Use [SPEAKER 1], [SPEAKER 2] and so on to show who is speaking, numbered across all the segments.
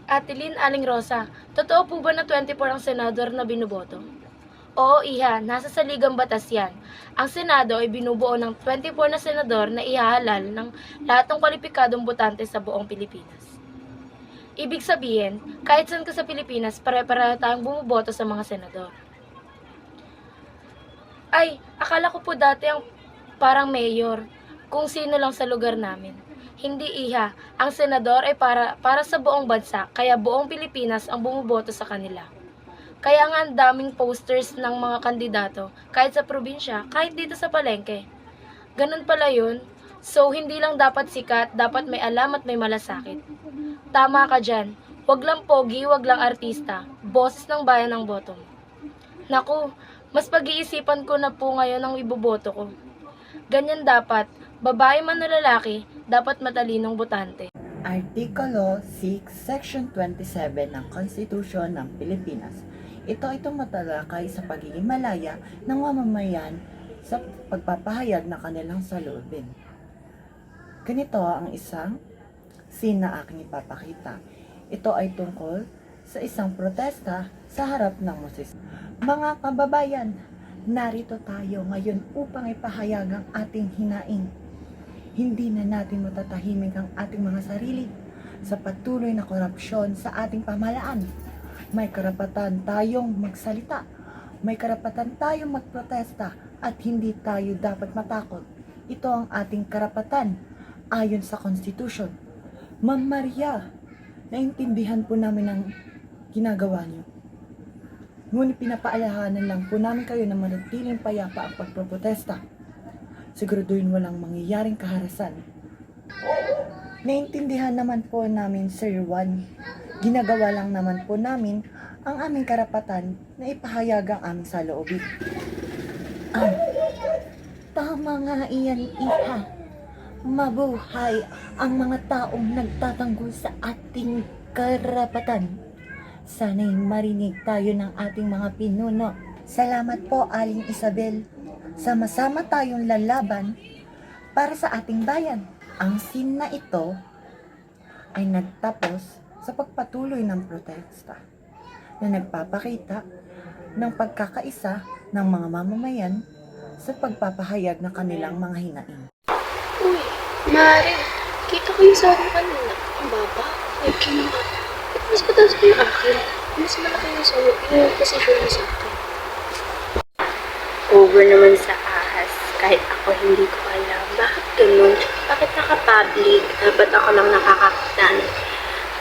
[SPEAKER 1] Atelin Aling Rosa, totoo po ba na 24 ang senador na binoboto? Oo, iha, nasa saligang batas yan. Ang Senado ay binubuo ng 24 na senador na ihahalal ng lahat ng kwalipikadong botante sa buong Pilipinas. Ibig sabihin, kahit saan ka sa Pilipinas, pare-pareho tayong bumuboto sa mga senador. Ay, akala ko po dati ang parang mayor, kung sino lang sa lugar namin. Hindi iha, ang senador ay para sa buong bansa, kaya buong Pilipinas ang bumuboto sa kanila. Kaya nga ang daming posters ng mga kandidato, kahit sa probinsya, kahit dito sa palengke. Ganun pala yun. So, hindi lang dapat sikat, dapat may alam at may malasakit. Tama ka dyan. Wag lang pogi, wag lang artista. Boses ng bayan ng boto mo. Naku, mas pag-iisipan ko na po ngayon ang iboboto ko. Ganyan dapat, babae man o lalaki, dapat matalinong botante.
[SPEAKER 2] Artikulo 6, Section 27 ng Konstitusyon ng Pilipinas. Ito ay tumatalakay sa pagiging malaya ng mamamayan sa pagpapahayag ng kanilang saloobin. Ganito ang isang scene na aking ipapakita. Ito ay tungkol sa isang protesta sa harap ng musik. Mga kababayan, narito tayo ngayon upang ipahayag ang ating hinaing. Hindi na natin matatahimik ang ating mga sarili sa patuloy na korupsyon sa ating pamahalaan. May karapatan tayong magsalita, may karapatan tayong magprotesta at hindi tayo dapat matakot. Ito ang ating karapatan ayon sa Constitution. Ma'am Maria, naintindihan po namin ang ginagawa niyo. Ngunit pinapaalahanan lang po namin kayo na manatiling payapa ang pagproprotesta. Siguraduhin walang mangyayaring kaharasan. Naintindihan naman po namin, Sir Juan. Ginagawa lang naman po namin ang aming karapatan na ipahayag ang aming saloobin. Tama nga iyan, iha. Mabuhay ang mga taong nagtatanggol sa ating karapatan. Sana'y marinig tayo ng ating mga pinuno. Salamat po, Aling Isabel. Sama-sama tayong lalaban para sa ating bayan. Ang scene na ito ay nagtapos sa pagpatuloy ng protesta na nagpapakita ng pagkakaisa ng mga mamamayan sa pagpapahayag ng kanilang mga hinaing.
[SPEAKER 3] Uy, Mare, kita ko yung sabi kanina. Ang baba. Ay, kinuha. Mas mataas ko yung akin. Mas malaki yung sabi. Yung posisyon mo sa akin. Over naman sa ahas. Kahit ako hindi ko alam. Bakit ganun? Bakit naka-public? Dapat ako lang nakakakita.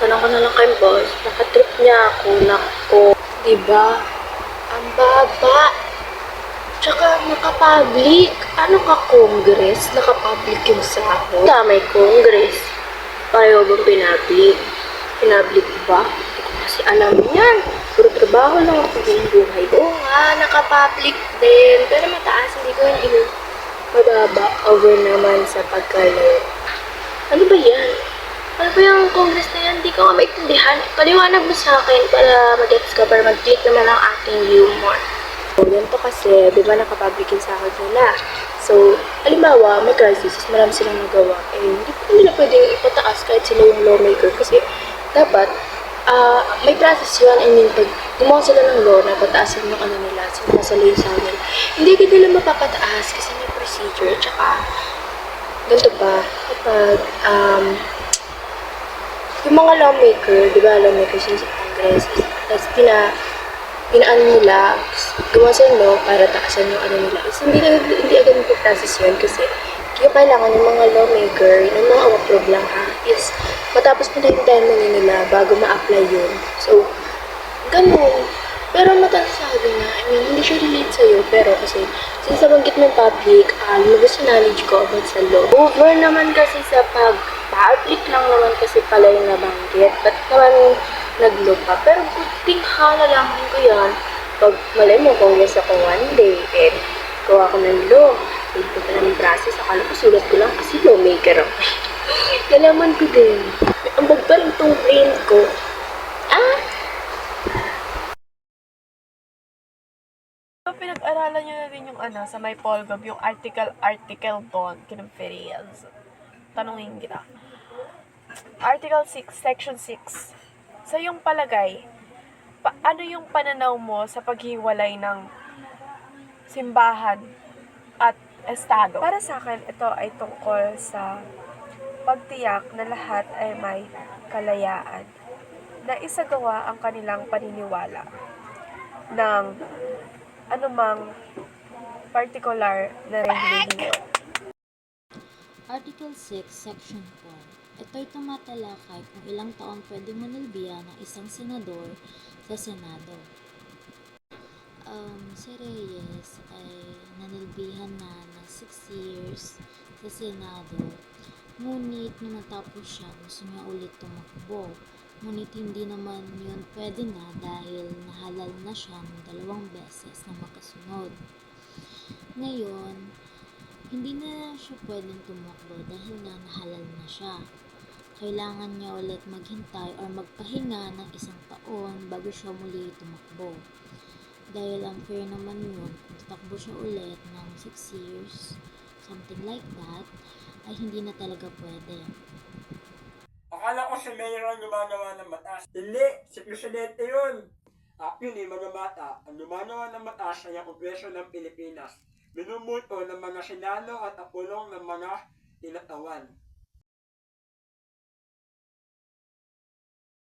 [SPEAKER 3] Tanong ko na lang kay boss. Nakatrip niya ako. Nako. Diba? Ang baba. Tsaka naka-public. Ano ka, Congress? Naka-public yung sahod. May Congress. Pareho bang pinablik? Pinablik ba? Hindi ko kasi alam yan. Puro trabaho lang ako buong buhay. Oo nga, naka-public din. Pero mataas, hindi ko yun mababa. Over naman sa pagkalo. Ano ba yan? Ano ba yung Congress na yan? Hindi ko nga maintindihan. Paliwanag mo sa akin para mag-gets ka, para mag-tweet naman ang ating humor. So, yan to kasi, di ba nakapublic yung sahod nila. So, halimbawa, may crisis, marami silang nagawa. Eh, hindi pa nila pwedeng ipataas kahit sila yung lawmaker kasi dapat, may process yun. I mean, pag gumawa sila ng law na pataasin yung ano nila, sinasala yung sahod nila. Hindi ka nila mapapataas kasi may procedure. Tsaka, ganito pa, kapag, yung mga lawmaker, di ba, lawmakers yung sa Congress, tapos pinaan nila, gawa sa law para taasan yung ano nila. Is hindi agad mag-process yun kasi kaya kailangan yung mga lawmaker, yung mga approve lang ha, is matapos mo na yung timeline nila bago ma-apply yun. So, ganun. Pero matasasabi na, I mean, hindi siya relate sa'yo, pero kasi, since nabanggit mo yung public, lumabas yung knowledge ko about sa law. Over naman kasi sa public lang naman kasi pala yung nabanggit. Ba't naman naglupa? Pero buting halalaman ko yan. Pag malay mo, Congress ako one day, eh, gawa ko ng law. Ito pa ng process, akala ko sulat ko lang kasi lawmaker ako. Nalaman ko din. Ang bagpa rin tong brain ko.
[SPEAKER 4] So, pinag-aralan nyo na rin yung sa may Polgov, yung article doon, kinumferias. Tanungin kita. Article 6, Section 6. Sa iyong palagay, ano yung pananaw mo sa paghiwalay ng simbahan at estado? Para sa akin, ito ay tungkol sa pagtiyak na lahat ay may kalayaan na isagawa ang kanilang paniniwala ng anumang particular na relihiyon.
[SPEAKER 5] Article 6, Section 4. Ito'y tumatalakay kung ilang taon pwedeng manilbihan ng isang senador sa Senado. Si Reyes ay nanilbihan na ng 6 years sa Senado. Ngunit nung natapos siya, gusto niya ulit tumakbo. Ngunit hindi naman yun pwede na dahil nahalal na siya ng 2 beses na makasunod. Ngayon, hindi na siya pwedeng tumakbo dahil nga nahalal na siya. Kailangan niya ulit maghintay or magpahinga ng 1 taon bago siya muli tumakbo. Dahil unfair naman yun, kung tatakbo siya ulit ng 6 years, something like that, ay hindi na talaga pwede.
[SPEAKER 6] Akala ko si Mayor ang lumanawa ng mataas. Hindi, si Presidente yun. Actually, mga bata, ang lumanawa ng mataas ay ang Kongreso ng Pilipinas. Minumuto ng mga senado at apulong ng mga tinatawan.